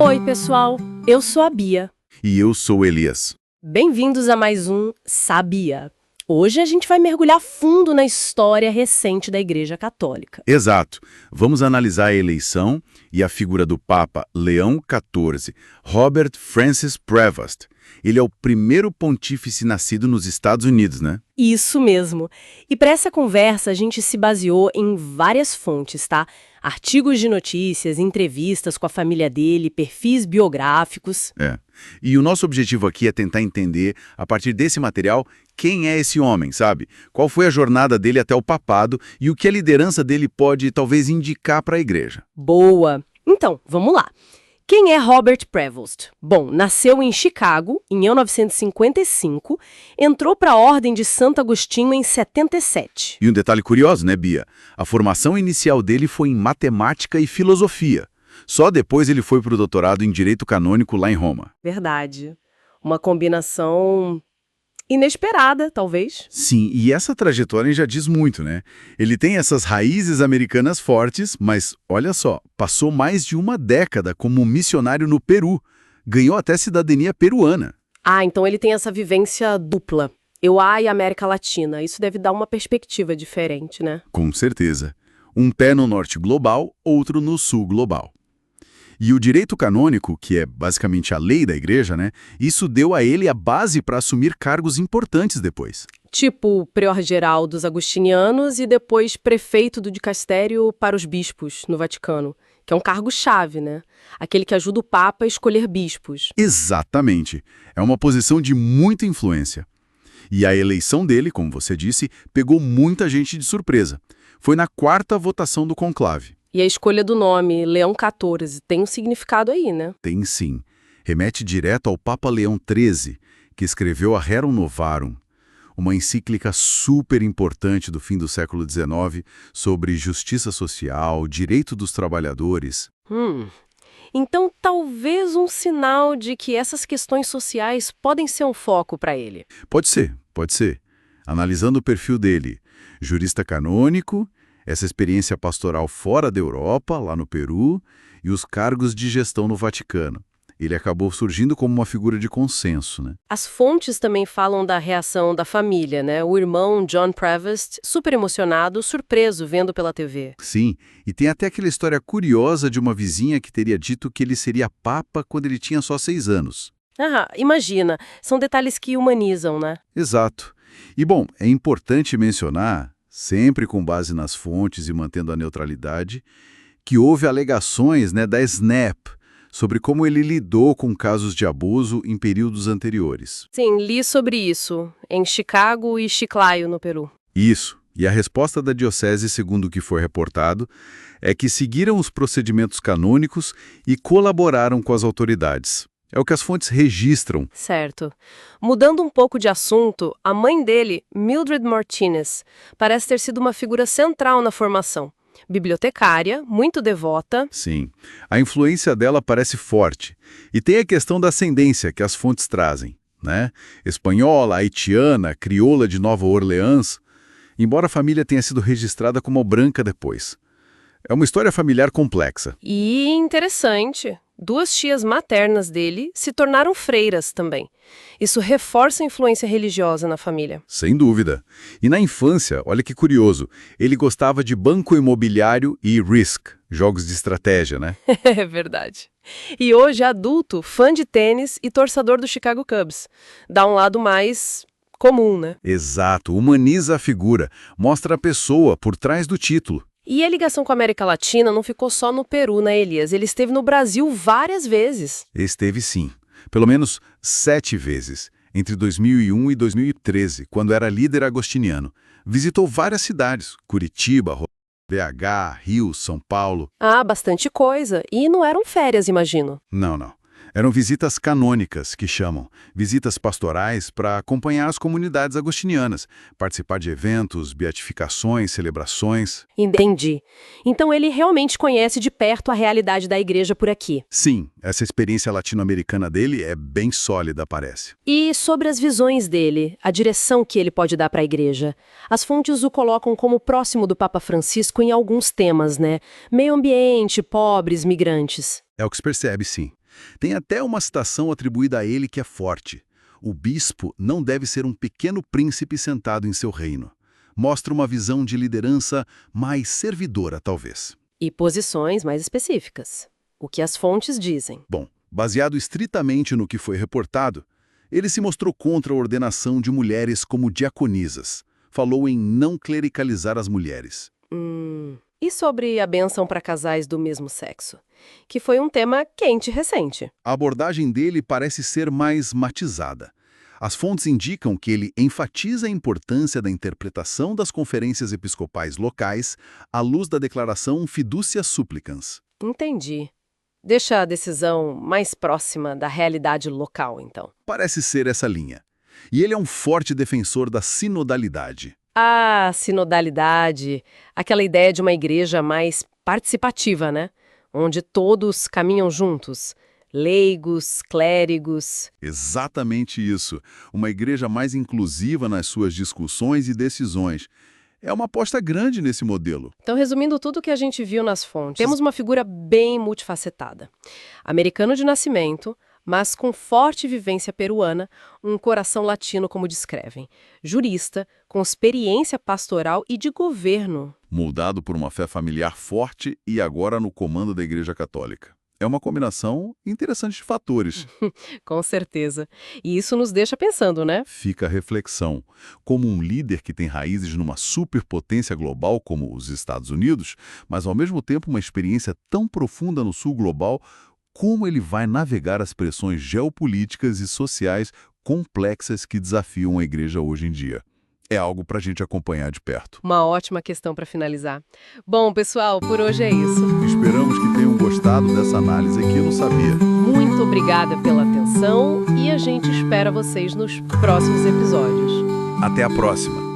Oi, pessoal! Eu sou a Bia. E eu sou o Elias. Bem-vindos a mais um Sabia. Hoje a gente vai mergulhar fundo na história recente da Igreja Católica. Exato. Vamos analisar a eleição e a figura do Papa Leão XIV, Robert Francis Prevost. Ele é o primeiro pontífice nascido nos Estados Unidos, né? Isso mesmo. E para essa conversa a gente se baseou em várias fontes, tá? Artigos de notícias, entrevistas com a família dele, perfis biográficos. E o nosso objetivo aqui é tentar entender, a partir desse material, quem é esse homem, sabe? Qual foi a jornada dele até o papado e o que a liderança dele pode, talvez, indicar para a igreja. Boa! Então, vamos lá. Quem é Robert Prevost? Bom, nasceu em Chicago, em 1955, entrou para a Ordem de Santo Agostinho em 77. E um detalhe curioso, né, Bia? A formação inicial dele foi em matemática e filosofia. Só depois ele foi para o doutorado em Direito Canônico lá em Roma. Verdade. Uma combinação inesperada, talvez. Sim, e essa trajetória já diz muito, né? Ele tem essas raízes americanas fortes, mas, olha só, passou mais de uma década como missionário no Peru. Ganhou até cidadania peruana. Ah, então ele tem essa vivência dupla. EUA e América Latina. Isso deve dar uma perspectiva diferente, né? Com certeza. Um pé no norte global, outro no sul global. E o direito canônico, que é basicamente a lei da igreja, né? Isso deu a ele a base para assumir cargos importantes depois. Tipo prior-geral dos agostinianos e depois prefeito do dicastério para os bispos no Vaticano, que é um cargo-chave, né? Aquele que ajuda o Papa a escolher bispos. Exatamente. É uma posição de muita influência. E a eleição dele, como você disse, pegou muita gente de surpresa. Foi na quarta votação do conclave. E a escolha do nome, Leão XIV, tem um significado aí, né? Tem sim. Remete direto ao Papa Leão XIII, que escreveu a Rerum Novarum, uma encíclica super importante do fim do século XIX sobre justiça social, direito dos trabalhadores. Então, talvez um sinal de que essas questões sociais podem ser um foco para ele. Pode ser, pode ser. Analisando o perfil dele, jurista canônico, essa experiência pastoral fora da Europa, lá no Peru, e os cargos de gestão no Vaticano. Ele acabou surgindo como uma figura de consenso, né? As fontes também falam da reação da família, né? O irmão John Prevost, super emocionado, surpreso vendo pela TV. Sim, e tem até aquela história curiosa de uma vizinha que teria dito que ele seria papa quando ele tinha só 6 anos. Ah, imagina, são detalhes que humanizam, né? Exato. E, bom, é importante mencionar, sempre com base nas fontes e mantendo a neutralidade, que houve alegações, né, da SNAP sobre como ele lidou com casos de abuso em períodos anteriores. Sim, li sobre isso, em Chicago e Chiclayo, no Peru. Isso. E a resposta da diocese, segundo o que foi reportado, é que seguiram os procedimentos canônicos e colaboraram com as autoridades. É o que as fontes registram. Certo. Mudando um pouco de assunto, a mãe dele, Mildred Martinez, parece ter sido uma figura central na formação. Bibliotecária, muito devota. Sim. A influência dela parece forte. E tem a questão da ascendência que as fontes trazem, né? Espanhola, haitiana, crioula de Nova Orleans, embora a família tenha sido registrada como branca depois. É uma história familiar complexa. E interessante. 2 tias maternas dele se tornaram freiras também. Isso reforça a influência religiosa na família. Sem dúvida. E na infância, olha que curioso, ele gostava de banco imobiliário e Risk, jogos de estratégia, né? É verdade. E hoje, adulto, fã de tênis e torcedor do Chicago Cubs. Dá um lado mais comum, né? Exato, humaniza a figura, mostra a pessoa por trás do título. E a ligação com a América Latina não ficou só no Peru, né, Elias? Ele esteve no Brasil várias vezes. Esteve sim, pelo menos 7 vezes, entre 2001 e 2013, quando era líder agostiniano. Visitou várias cidades, Curitiba, BH, Rio, São Paulo. Ah, bastante coisa. E não eram férias, imagino. Não. Eram visitas canônicas, que chamam, visitas pastorais para acompanhar as comunidades agostinianas, participar de eventos, beatificações, celebrações. Entendi. Então ele realmente conhece de perto a realidade da igreja por aqui. Sim, essa experiência latino-americana dele é bem sólida, parece. E sobre as visões dele, a direção que ele pode dar para a igreja. As fontes o colocam como próximo do Papa Francisco em alguns temas, né? Meio ambiente, pobres, migrantes. É o que se percebe, sim. Tem até uma citação atribuída a ele que é forte. O bispo não deve ser um pequeno príncipe sentado em seu reino. Mostra uma visão de liderança mais servidora, talvez. E posições mais específicas. O que as fontes dizem. Bom, baseado estritamente no que foi reportado, ele se mostrou contra a ordenação de mulheres como diaconisas. Falou em não clericalizar as mulheres. E sobre a bênção para casais do mesmo sexo? Que foi um tema quente recente. A abordagem dele parece ser mais matizada. As fontes indicam que ele enfatiza a importância da interpretação das conferências episcopais locais à luz da declaração Fiducia Supplicans. Entendi. Deixa a decisão mais próxima da realidade local, então. Parece ser essa linha. E ele é um forte defensor da sinodalidade. A sinodalidade, aquela ideia de uma igreja mais participativa, né? Onde todos caminham juntos. Leigos, clérigos. Exatamente isso. Uma igreja mais inclusiva nas suas discussões e decisões. É uma aposta grande nesse modelo. Então, resumindo tudo o que a gente viu nas fontes, temos uma figura bem multifacetada. Americano de nascimento, mas com forte vivência peruana, um coração latino, como descrevem. Jurista, com experiência pastoral e de governo. Moldado por uma fé familiar forte e agora no comando da Igreja Católica. É uma combinação interessante de fatores. Com certeza. E isso nos deixa pensando, né? Fica a reflexão. Como um líder que tem raízes numa superpotência global como os Estados Unidos, mas ao mesmo tempo uma experiência tão profunda no sul global, como ele vai navegar as pressões geopolíticas e sociais complexas que desafiam a igreja hoje em dia? É algo para a gente acompanhar de perto. Uma ótima questão para finalizar. Bom, pessoal, por hoje é isso. Esperamos que tenham gostado dessa análise aqui no Sabia. Muito obrigada pela atenção e a gente espera vocês nos próximos episódios. Até a próxima!